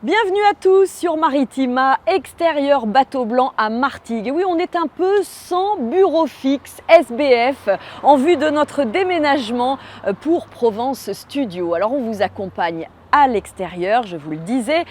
Bienvenue à tous sur Maritima, extérieur bateau blanc à Martigues. Et oui, on est un peu sans bureau fixe SBF en vue de notre déménagement pour Provence Studio. Alors on vous accompagne à l'extérieur, je vous le disais,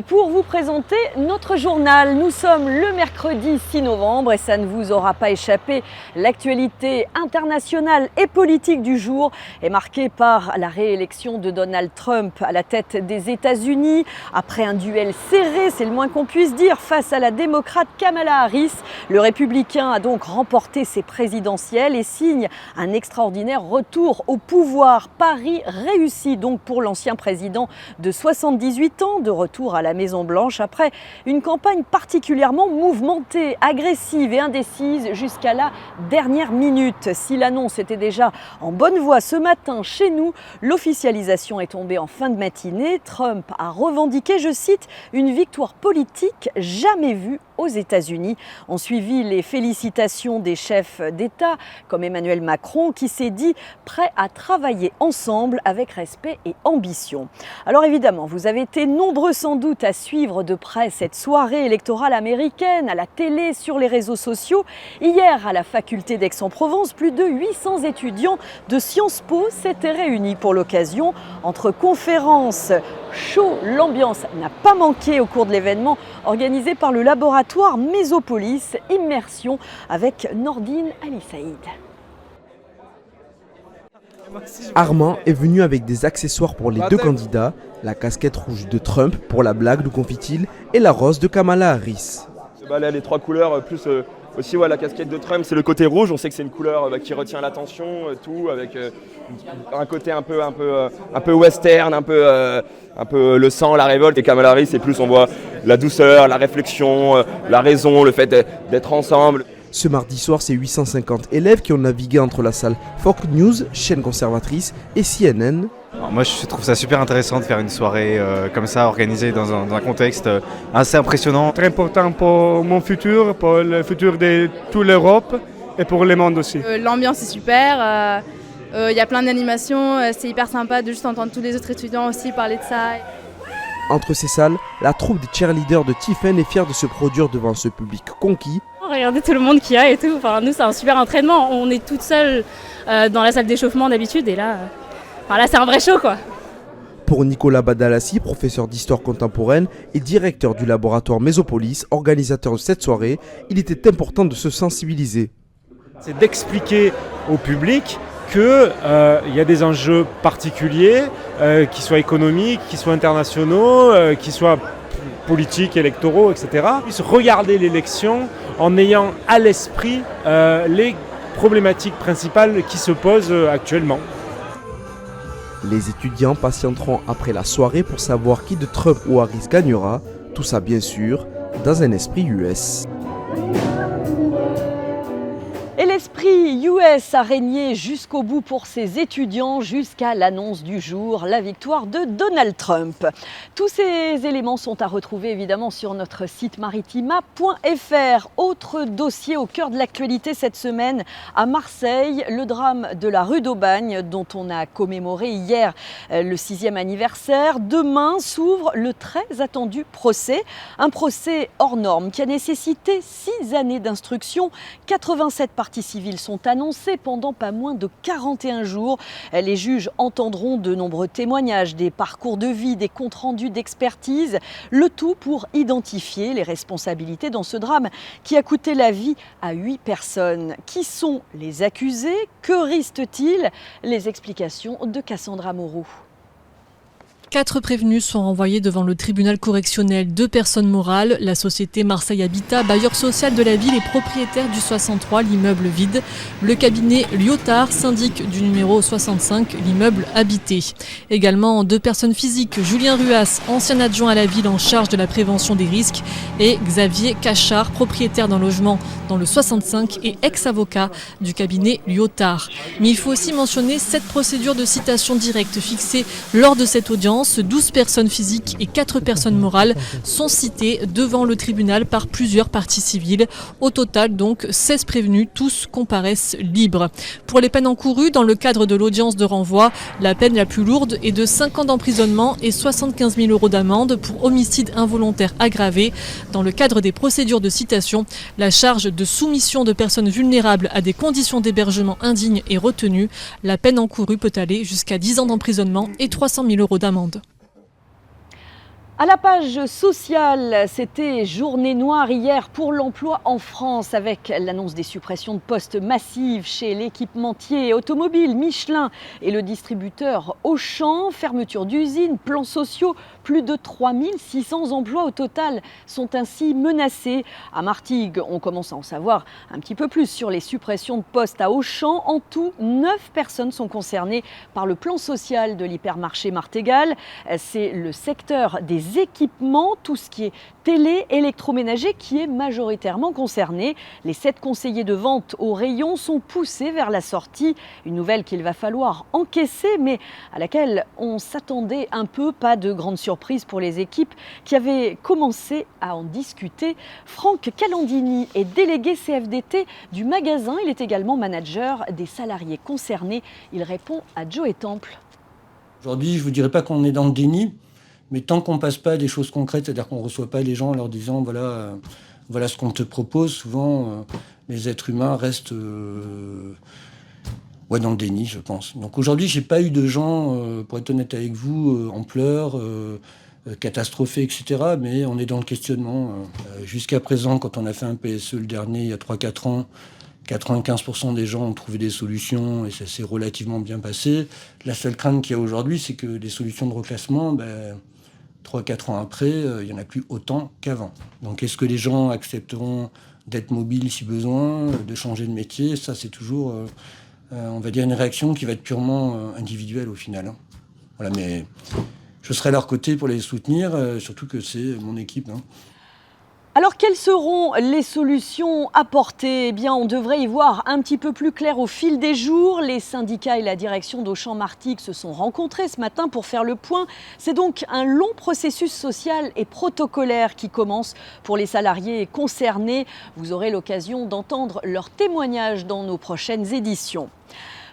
pour vous présenter notre journal. Nous sommes le mercredi 6 novembre et ça ne vous aura pas échappé. L'actualité internationale et politique du jour est marquée par la réélection de Donald Trump à la tête des États-Unis. Après un duel serré, c'est le moins qu'on puisse dire, face à la démocrate Kamala Harris, le républicain a donc remporté ses présidentielles et signe un extraordinaire retour au pouvoir. Pari réussi donc pour l'ancien président de 78 ans, de retour à la Maison-Blanche après une campagne particulièrement mouvementée, agressive et indécise jusqu'à la dernière minute. Si l'annonce était déjà en bonne voie ce matin chez nous, l'officialisation est tombée en fin de matinée. Trump a revendiqué, je cite, une victoire politique jamais vue aux États-Unis. Ont suivi les félicitations des chefs d'État comme Emmanuel Macron qui s'est dit prêt à travailler ensemble avec respect et ambition. Alors évidemment, vous avez été nombreux sans doute à suivre de près cette soirée électorale américaine, à la télé, sur les réseaux sociaux. Hier, à la faculté d'Aix-en-Provence, plus de 800 étudiants de Sciences Po s'étaient réunis pour l'occasion. Entre conférences, show, l'ambiance n'a pas manqué au cours de l'événement organisé par le laboratoire Mésopolis, immersion avec Nordine Ali Saïd. Armand est venu avec des accessoires pour les deux candidats, la casquette rouge de Trump pour la blague, nous confie-t-il, et la rose de Kamala Harris. Là, les trois couleurs, plus aussi la casquette de Trump, c'est le côté rouge. On sait que c'est une couleur qui retient l'attention, tout, avec un côté un peu western, un peu le sang, la révolte. Et Kamala Harris, c'est plus on voit la douceur, la réflexion, la raison, le fait d'être ensemble. Ce mardi soir, c'est 850 élèves qui ont navigué entre la salle Fox News, chaîne conservatrice, et CNN. Alors moi, je trouve ça super intéressant de faire une soirée comme ça, organisée dans un contexte assez impressionnant. Très important pour mon futur, pour le futur de toute l'Europe et pour le monde aussi. L'ambiance est super, y a plein d'animations, c'est hyper sympa de juste entendre tous les autres étudiants aussi parler de ça. Entre ces salles, la troupe des cheerleaders de Tiffen est fière de se produire devant ce public conquis. Regardez tout le monde qu'il y a et tout. Enfin, nous, c'est un super entraînement. On est toutes seules dans la salle d'échauffement d'habitude et là, c'est un vrai show, quoi. Pour Nicolas Badalassi, professeur d'histoire contemporaine et directeur du laboratoire Mésopolis, organisateur de cette soirée, il était important de se sensibiliser. C'est d'expliquer au public qu'il y a des enjeux particuliers, qui soient économiques, qui soient internationaux, qui soient politiques, électoraux, etc. Ils puissent regarder l'élection en ayant à l'esprit les problématiques principales qui se posent actuellement. Les étudiants patienteront après la soirée pour savoir qui de Trump ou Harris gagnera. Tout ça bien sûr dans un esprit US. Et l'esprit US a régné jusqu'au bout pour ses étudiants, jusqu'à l'annonce du jour, la victoire de Donald Trump. Tous ces éléments sont à retrouver évidemment sur notre site maritima.fr. Autre dossier au cœur de l'actualité cette semaine, à Marseille, le drame de la rue d'Aubagne, dont on a commémoré hier le 6e anniversaire. Demain s'ouvre le très attendu procès, un procès hors norme qui a nécessité 6 années d'instruction, 87 parties civiles sont annoncées pendant pas moins de 41 jours. Les juges entendront de nombreux témoignages, des parcours de vie, des comptes rendus d'expertise, le tout pour identifier les responsabilités dans ce drame qui a coûté la vie à 8 personnes. Qui sont les accusés? Que risquent-ils? Les explications de Cassandra Moreau. 4 prévenus sont renvoyés devant le tribunal correctionnel. 2 personnes morales, la société Marseille Habitat, bailleur social de la ville et propriétaire du 63, l'immeuble vide. Le cabinet Lyotard, syndic du numéro 65, l'immeuble habité. Également 2 personnes physiques, Julien Ruas, ancien adjoint à la ville en charge de la prévention des risques, et Xavier Cachard, propriétaire d'un logement dans le 65 et ex-avocat du cabinet Lyotard. Mais il faut aussi mentionner 7 procédures de citation directe fixées lors de cette audience. l'audience, 12 personnes physiques et 4 personnes morales sont citées devant le tribunal par plusieurs parties civiles. Au total, donc, 16 prévenus, tous comparaissent libres. Pour les peines encourues, dans le cadre de l'audience de renvoi, la peine la plus lourde est de 5 ans d'emprisonnement et 75 000 € d'amende pour homicide involontaire aggravé. Dans le cadre des procédures de citation, la charge de soumission de personnes vulnérables à des conditions d'hébergement indignes est retenue. La peine encourue peut aller jusqu'à 10 ans d'emprisonnement et 300 000 € d'amende. À la page sociale, c'était journée noire hier pour l'emploi en France avec l'annonce des suppressions de postes massives chez l'équipementier automobile Michelin et le distributeur Auchan, fermeture d'usines, plans sociaux, plus de 3600 emplois au total sont ainsi menacés. À Martigues, on commence à en savoir un petit peu plus sur les suppressions de postes à Auchan. En tout, 9 personnes sont concernées par le plan social de l'hypermarché Martégal. C'est le secteur des équipements, tout ce qui est télé, électroménager qui est majoritairement concerné. Les 7 conseillers de vente au rayon sont poussés vers la sortie. Une nouvelle qu'il va falloir encaisser, mais à laquelle on s'attendait un peu. Pas de grande surprise pour les équipes qui avaient commencé à en discuter. Franck Calandini est délégué CFDT du magasin. Il est également manager des salariés concernés. Il répond à Joe Temple. Aujourd'hui, je ne vous dirais pas qu'on est dans le déni. Mais tant qu'on ne passe pas à des choses concrètes, c'est-à-dire qu'on ne reçoit pas les gens en leur disant voilà ce qu'on te propose, souvent les êtres humains restent dans le déni, je pense. Donc aujourd'hui, je n'ai pas eu de gens, pour être honnête avec vous, en pleurs, catastrophés, etc. Mais on est dans le questionnement. Jusqu'à présent, quand on a fait un PSE le dernier, il y a 3-4 ans, 95% des gens ont trouvé des solutions et ça s'est relativement bien passé. La seule crainte qu'il y a aujourd'hui, c'est que les solutions de reclassement... 3-4 ans après, il n'y en a plus autant qu'avant. Donc est-ce que les gens accepteront d'être mobiles si besoin, de changer de métier? Ça, c'est toujours, on va dire, une réaction qui va être purement individuelle au final. Voilà, mais je serai à leur côté pour les soutenir, surtout que c'est mon équipe. Alors, quelles seront les solutions apportées ? Eh bien, on devrait y voir un petit peu plus clair au fil des jours. Les syndicats et la direction d'Auchan Martigues se sont rencontrés ce matin pour faire le point. C'est donc un long processus social et protocolaire qui commence pour les salariés concernés. Vous aurez l'occasion d'entendre leurs témoignages dans nos prochaines éditions.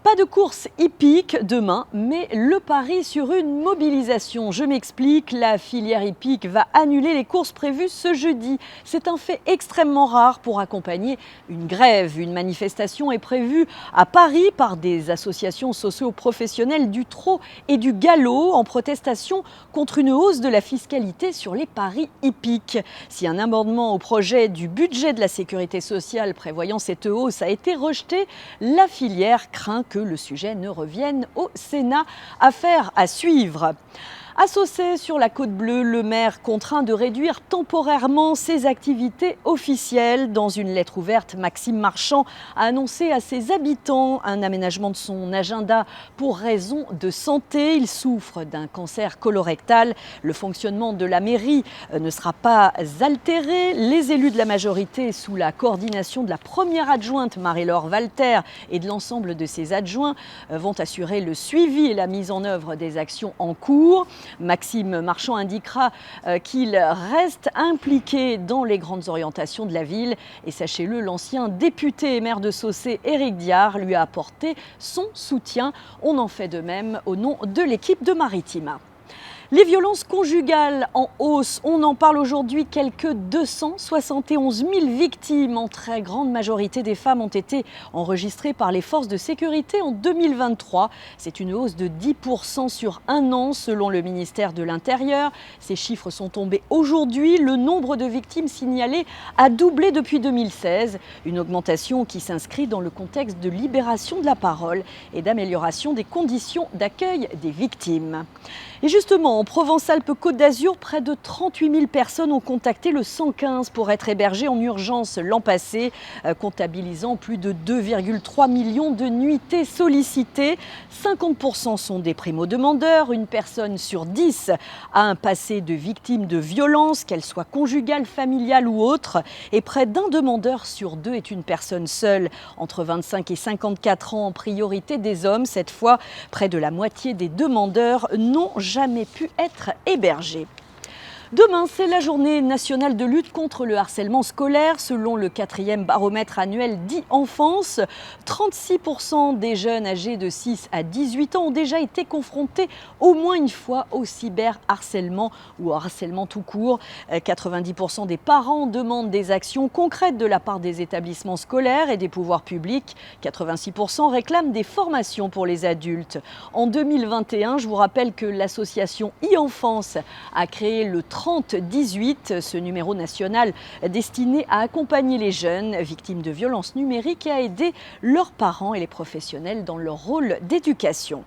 Pas de course hippique demain, mais le pari sur une mobilisation. Je m'explique, la filière hippique va annuler les courses prévues ce jeudi. C'est un fait extrêmement rare pour accompagner une grève. Une manifestation est prévue à Paris par des associations socio-professionnelles du trot et du galop en protestation contre une hausse de la fiscalité sur les paris hippiques. Si un amendement au projet du budget de la sécurité sociale prévoyant cette hausse a été rejeté, la filière craint que le sujet ne revienne au Sénat. Affaire à suivre. À Saucey, sur la Côte Bleue, le maire contraint de réduire temporairement ses activités officielles. Dans une lettre ouverte, Maxime Marchand a annoncé à ses habitants un aménagement de son agenda pour raison de santé. Il souffre d'un cancer colorectal. Le fonctionnement de la mairie ne sera pas altéré. Les élus de la majorité, sous la coordination de la première adjointe Marie-Laure Walter et de l'ensemble de ses adjoints, vont assurer le suivi et la mise en œuvre des actions en cours. Maxime Marchand indiquera qu'il reste impliqué dans les grandes orientations de la ville. Et sachez-le, l'ancien député et maire de Saucey, Éric Diard, lui a apporté son soutien. On en fait de même au nom de l'équipe de Maritima. Les violences conjugales en hausse, on en parle aujourd'hui, quelques 271 000 victimes, en très grande majorité des femmes, ont été enregistrées par les forces de sécurité en 2023. C'est une hausse de 10% sur un an selon le ministère de l'Intérieur. Ces chiffres sont tombés aujourd'hui. Le nombre de victimes signalées a doublé depuis 2016. Une augmentation qui s'inscrit dans le contexte de libération de la parole et d'amélioration des conditions d'accueil des victimes. Et justement, en Provence-Alpes-Côte d'Azur, près de 38 000 personnes ont contacté le 115 pour être hébergées en urgence l'an passé, comptabilisant plus de 2,3 millions de nuitées sollicitées. 50% sont des primo-demandeurs. Une personne sur 10 a un passé de victime de violence, qu'elle soit conjugale, familiale ou autre. Et près d'un demandeur sur 2 est une personne seule, entre 25 et 54 ans, en priorité des hommes. Cette fois, près de la moitié des demandeurs n'ont jamais pu pu être hébergés. Demain, c'est la journée nationale de lutte contre le harcèlement scolaire. Selon le 4e baromètre annuel d'e-enfance, 36% des jeunes âgés de 6 à 18 ans ont déjà été confrontés au moins une fois au cyberharcèlement ou au harcèlement tout court. 90% des parents demandent des actions concrètes de la part des établissements scolaires et des pouvoirs publics. 86% réclament des formations pour les adultes. En 2021, je vous rappelle que l'association e-enfance a créé le 3018, ce numéro national destiné à accompagner les jeunes victimes de violences numériques et à aider leurs parents et les professionnels dans leur rôle d'éducation.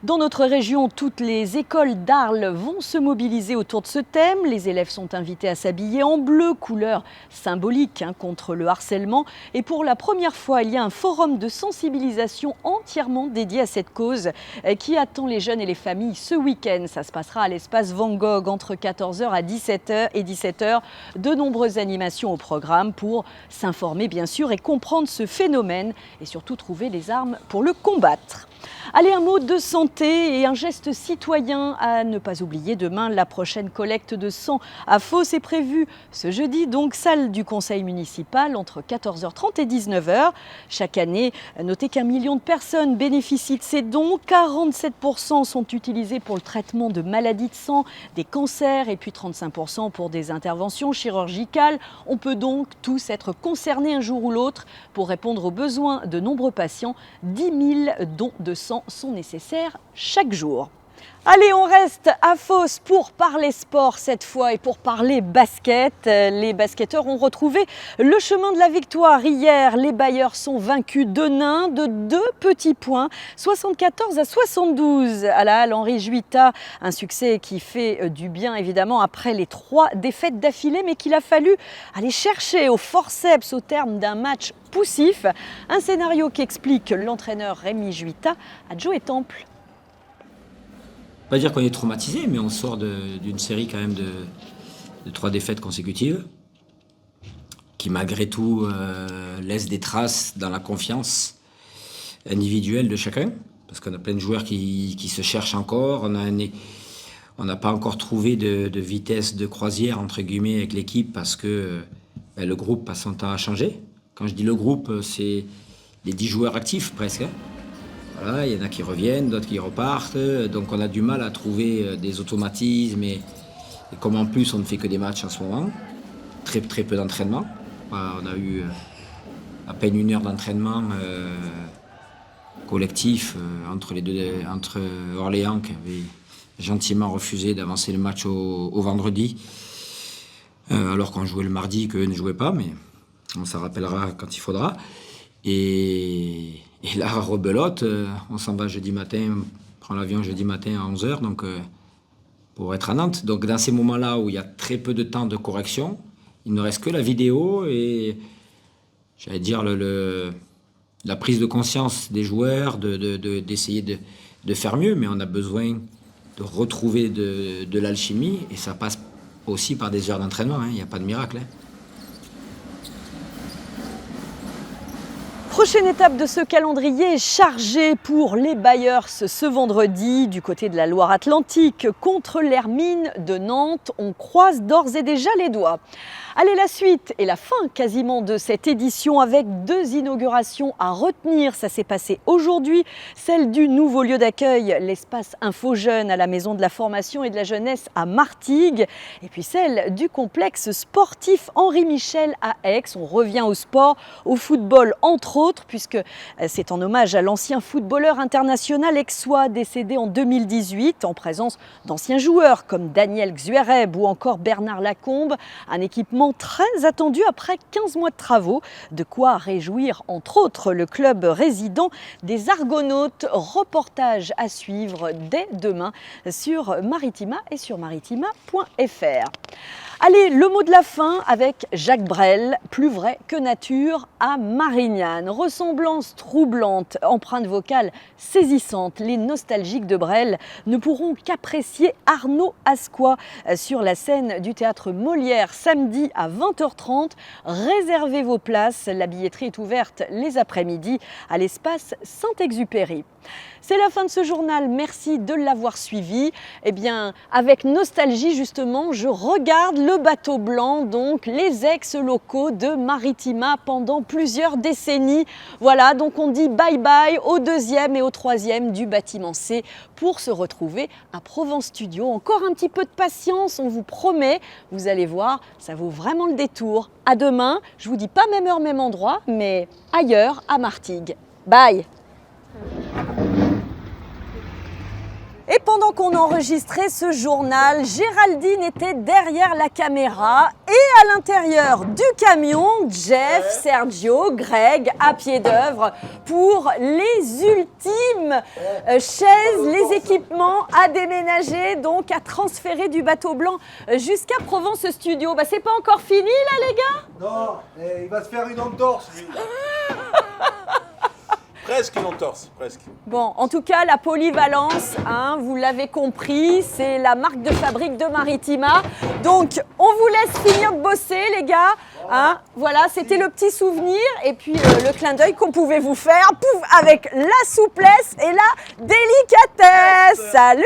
Dans notre région, toutes les écoles d'Arles vont se mobiliser autour de ce thème. Les élèves sont invités à s'habiller en bleu, couleur symbolique contre le harcèlement. Et pour la première fois, il y a un forum de sensibilisation entièrement dédié à cette cause qui attend les jeunes et les familles ce week-end. Ça se passera à l'espace Van Gogh entre 14h à 17h et 17h. De nombreuses animations au programme pour s'informer bien sûr et comprendre ce phénomène et surtout trouver les armes pour le combattre. Allez, un mot de santé et un geste citoyen à ne pas oublier. Demain, la prochaine collecte de sang à Fos est prévue ce jeudi, donc salle du conseil municipal entre 14h30 et 19h. Chaque année, notez qu'1 million de personnes bénéficient de ces dons. 47% sont utilisés pour le traitement de maladies de sang, des cancers et puis 35% pour des interventions chirurgicales. On peut donc tous être concernés un jour ou l'autre pour répondre aux besoins de nombreux patients. 10 000 dons de sang sont nécessaires chaque jour. Allez, on reste à Fos pour parler sport cette fois et pour parler basket. Les basketteurs ont retrouvé le chemin de la victoire hier. Les Bayeurs sont vaincus de nain de 2 petits points, 74 à 72 à la Halle Henri Juita. Un succès qui fait du bien évidemment après les 3 défaites d'affilée, mais qu'il a fallu aller chercher au forceps au terme d'un match poussif. Un scénario qu'explique l'entraîneur Rémi Juita à Joe Temple. Pas dire qu'on est traumatisé, mais on sort d'une série quand même de 3 défaites consécutives qui malgré tout laissent des traces dans la confiance individuelle de chacun, parce qu'on a plein de joueurs qui se cherchent encore, on n'a pas encore trouvé de vitesse de croisière entre guillemets avec l'équipe parce que le groupe passe son temps à changer. Quand je dis le groupe, c'est les 10 joueurs actifs presque. Voilà, il y en a qui reviennent, d'autres qui repartent, donc on a du mal à trouver des automatismes et comme en plus on ne fait que des matchs en ce moment, très peu d'entraînement. On a eu à peine 1 heure d'entraînement collectif entre Orléans qui avait gentiment refusé d'avancer le match au vendredi, alors qu'on jouait le mardi, qu'eux ne jouaient pas, mais on s'en rappellera quand il faudra. Et là, rebelote, on s'en va jeudi matin, on prend l'avion jeudi matin à 11h, donc pour être à Nantes. Donc dans ces moments-là où il y a très peu de temps de correction, il ne reste que la vidéo et, j'allais dire, la prise de conscience des joueurs, d'essayer de faire mieux, mais on a besoin de retrouver de l'alchimie et ça passe aussi par des heures d'entraînement, il n'y a pas de miracle. Prochaine étape de ce calendrier chargé pour les Bayeurs ce vendredi du côté de la Loire-Atlantique contre l'Hermine de Nantes. On croise d'ores et déjà les doigts. Allez, la suite et la fin quasiment de cette édition avec 2 inaugurations à retenir. Ça s'est passé aujourd'hui, celle du nouveau lieu d'accueil, l'espace Info Jeunes à la Maison de la Formation et de la Jeunesse à Martigues, et puis celle du complexe sportif Henri Michel à Aix. On revient au sport, au football entre autres, puisque c'est en hommage à l'ancien footballeur international aixois décédé en 2018, en présence d'anciens joueurs comme Daniel Xuereb ou encore Bernard Lacombe. Un équipement très attendu après 15 mois de travaux, de quoi réjouir entre autres le club résident des Argonautes. Reportage à suivre dès demain sur Maritima et sur maritima.fr. Allez, le mot de la fin avec Jacques Brel, plus vrai que nature à Marignane. Ressemblance troublante, empreinte vocale saisissante. Les nostalgiques de Brel ne pourront qu'apprécier Arnaud Asquois sur la scène du théâtre Molière samedi à 20h30. Réservez vos places, la billetterie est ouverte les après-midi à l'espace Saint-Exupéry. C'est la fin de ce journal, merci de l'avoir suivi. Eh bien, avec nostalgie justement, je regarde le bateau blanc, donc les ex-locaux de Maritima pendant plusieurs décennies. Voilà, donc on dit bye bye au 2e et au 3e du bâtiment C pour se retrouver à Provence Studio. Encore un petit peu de patience, on vous promet, vous allez voir, ça vaut vraiment le détour. À demain, je vous dis pas même heure, même endroit, mais ailleurs à Martigues. Bye! Et pendant qu'on enregistrait ce journal, Géraldine était derrière la caméra et à l'intérieur du camion, Jeff, Sergio, Greg à pied d'œuvre pour les ultimes chaises, les équipements à déménager, donc à transférer du bateau blanc jusqu'à Provence Studio. Bah, c'est pas encore fini là les gars? Non, il va se faire une entorse lui. Presque une entorse, presque. Bon, en tout cas, la polyvalence, hein, vous l'avez compris, c'est la marque de fabrique de Maritima. Donc, on vous laisse finir de bosser, les gars. Hein, voilà, c'était le petit souvenir et puis le clin d'œil qu'on pouvait vous faire, pouf, avec la souplesse et la délicatesse. Salut!